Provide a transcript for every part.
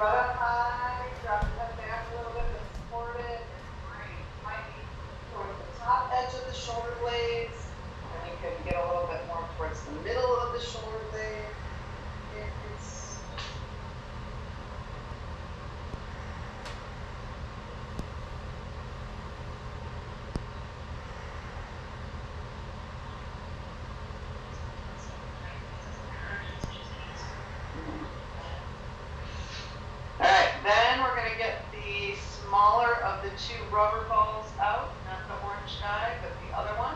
butt up high, drop your head back a little bit to support it. Great. Might be towards the top edge of the shoulder blades. And you can get a little bit more towards the middle of the shoulder blades. Smaller of the two rubber balls out, not the orange guy, but the other one.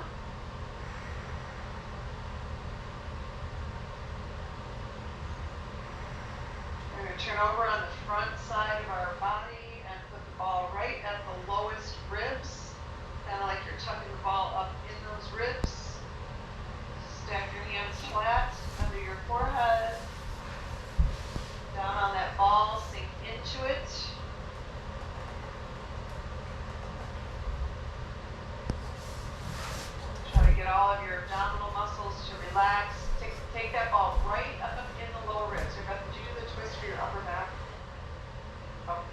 We're going to turn over on the front side of our body and put the ball right at the lowest ribs, kind of like you're tucking the ball up in those ribs. Stack your hands flat under your forehead, down on that ball, sink into it. Get all of your abdominal muscles to relax. Take that ball right up in the lower ribs. You're about to do the twist for your upper back. Oh.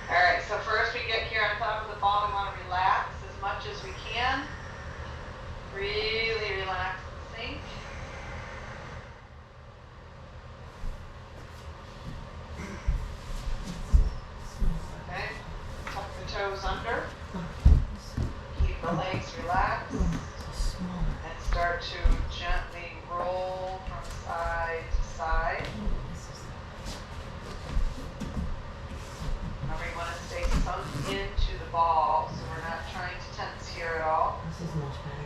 All right, so first we get here on top of the ball. We want to relax as much as we can. Really relax and sink. Okay, tuck the toes under. Keep the legs relaxed. And start to gently roll from side to side. Remember, you want to stay sunk into the ball, so we're not trying to tense here at all. This is much better.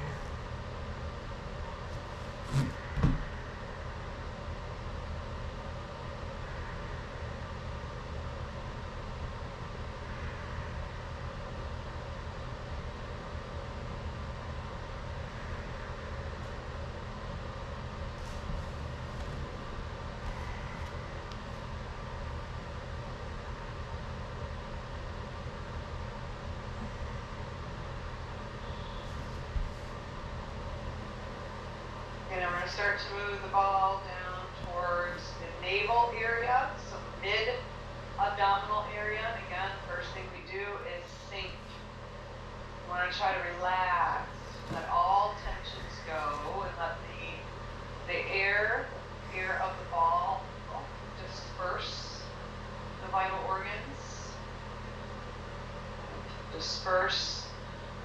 And we're going to start to move the ball down towards the navel area, so mid-abdominal area. And again, first thing we do is sink. We want to try to relax, let all tensions go, and let the air of the ball disperse the vital organs, disperse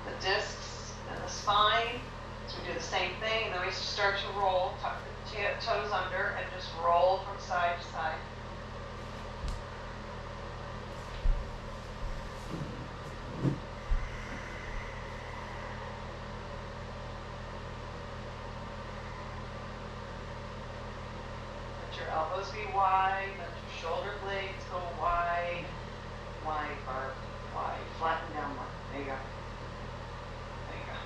the discs and the spine. So we do the same thing, and then we start to roll, tuck the toes under, and just roll from side to side. Let your elbows be wide, let your shoulder blades go wide, wide, Barb, wide, flatten down more. There you go. There you go.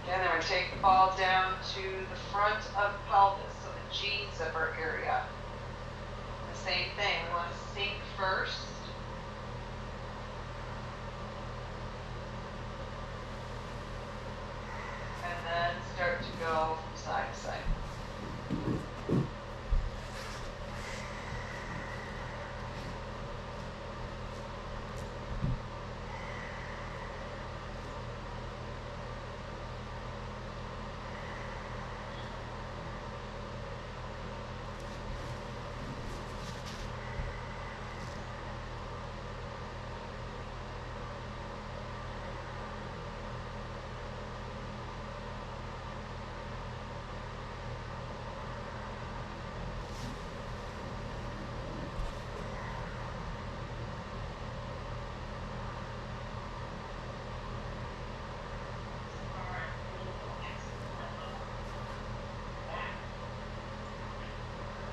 And then we're going to take the ball down to the front of the pelvis, so the G zipper area. The same thing, we want to sink first. And then start to go from side to side.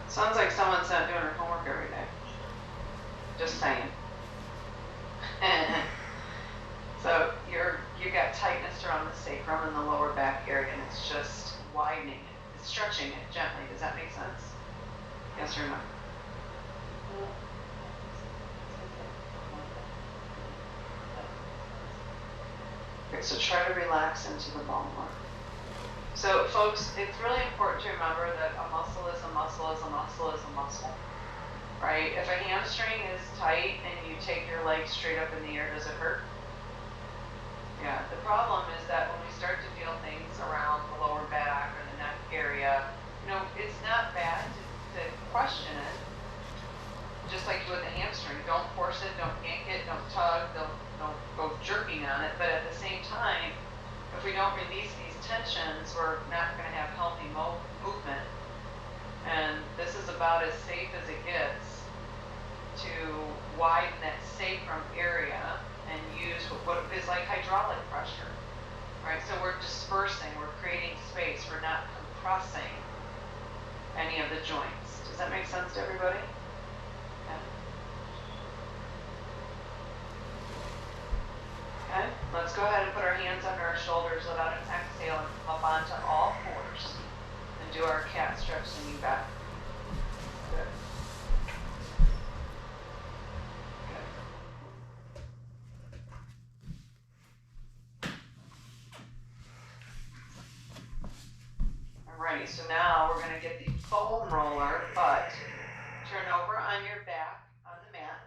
Sounds like someone's not doing her homework every day. Just saying. So you got tightness around the sacrum and the lower back area, and it's just widening it. stretching it gently. Does that make sense? Yes or no? Okay, so try to relax into the ball more. So folks, it's really important to remember that a muscle is a muscle is a muscle is a muscle, right? If a hamstring is tight and you take your leg straight up in the air, does it hurt? Yeah, the problem is that when we start to feel things around the lower back or the neck area, it's not bad to question it. Just like with the hamstring, don't force it, don't yank it, don't tug, don't go jerking on it. But at the same time, if we don't release these tensions, we're not going to have healthy movement. And this is about as safe as it gets to widen that sacrum area and use what is like hydraulic pressure, right? So we're dispersing, we're creating space, we're not compressing any of the joints. Does that make sense to everybody? Okay, let's go ahead and put our hands under our shoulders, let out an exhale and come up onto all fours and do our cat stretch leaning back. Good. Alrighty, so now we're going to get the foam roller, but turn over on your back on the mat.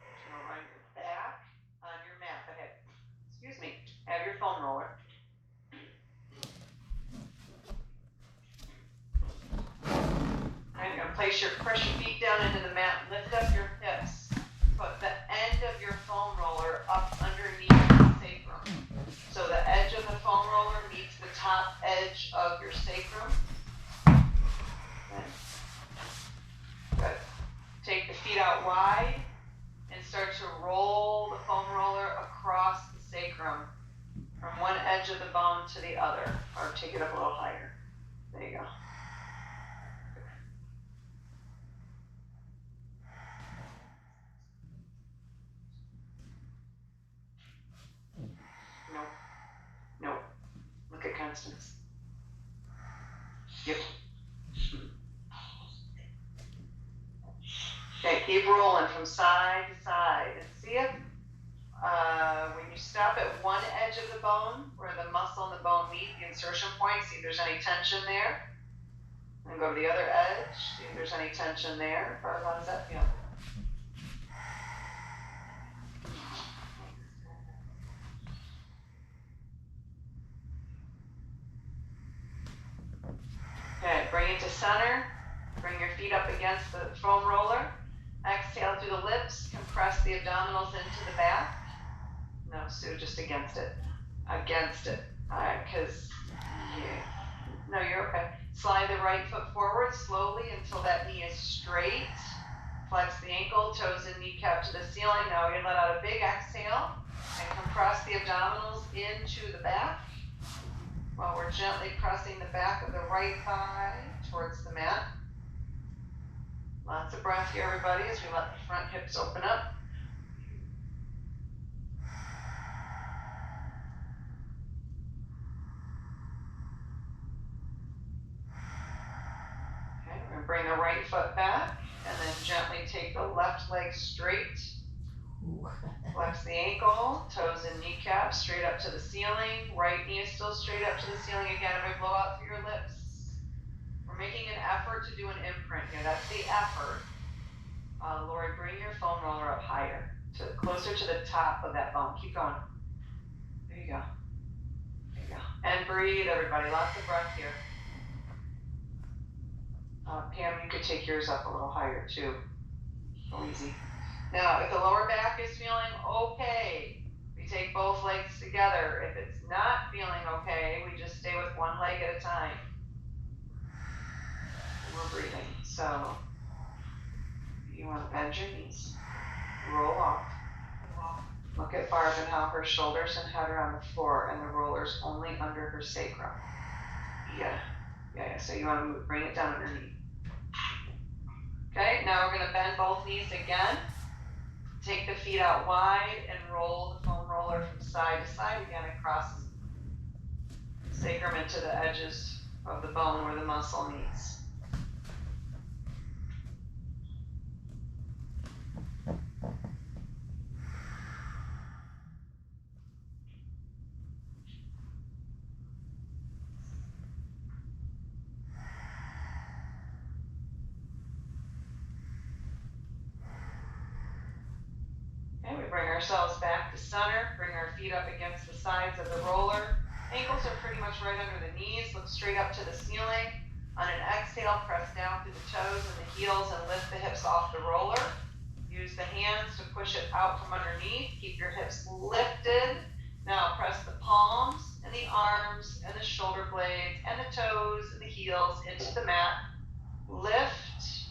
Turn over on your back on your mat. Okay, excuse me, have your foam roller. You're going to press your feet down into the mat, lift up your hips. Put the end of your foam roller up underneath the sacrum. So the edge of the foam roller meets the top edge of your sacrum. Okay. Good. Take the feet out wide and start to roll the foam roller across the sacrum from one edge of the bone to the other, or take it up a little higher. There you go. Nope. Look at Constance. Yep. Okay, keep rolling from side to side. And see if when you stop at one edge of the bone, where the muscle and the bone meet, the insertion point, see if there's any tension there. And go to the other edge, see if there's any tension there. Or how does that feel? Okay, bring it to center. Bring your feet up against the foam roller. Exhale through the lips. Compress the abdominals into the back. No, Sue, just against it. Against it. All right, because no, you're okay. Slide the right foot forward slowly until that knee is straight. Flex the ankle, toes and kneecap to the ceiling. Now we're going to let out a big exhale and compress the abdominals into the back while we're gently pressing the back of the right thigh towards the mat. Lots of breath here, everybody, as we let the front hips open up. Okay, we're going to bring the right foot back and then gently take the left leg straight. Flex the ankle, toes and kneecaps straight up to the ceiling. Right knee is still straight up to the ceiling. Again, everybody blow out through your lips. We're making an effort to do an imprint here. That's the effort. Lori, bring your foam roller up higher, closer to the top of that bone. Keep going. There you go. There you go. And breathe, everybody. Lots of breath here. Pam, you could take yours up a little higher too. Go easy. Now, if the lower back is feeling okay, we take both legs together. If it's not feeling okay, we just stay with one leg at a time. And we're breathing. So, you want to bend your knees. Roll off. Look at Barb and how her shoulders and head are on the floor and the roller's only under her sacrum. Yeah. So you want to bring it down underneath. Okay, now we're going to bend both knees again. Take the feet out wide and roll the foam roller from side to side again across the sacrum into the edges of the bone where the muscle meets. Okay, we bring ourselves back to center, bring our feet up against the sides of the roller. Ankles are pretty much right under the knees, look straight up to the ceiling. On an exhale, press down through the toes and the heels and lift the hips off the roller. Use the hands to push it out from underneath. Keep your hips lifted. Now press the palms and the arms and the shoulder blades and the toes and the heels into the mat. Lift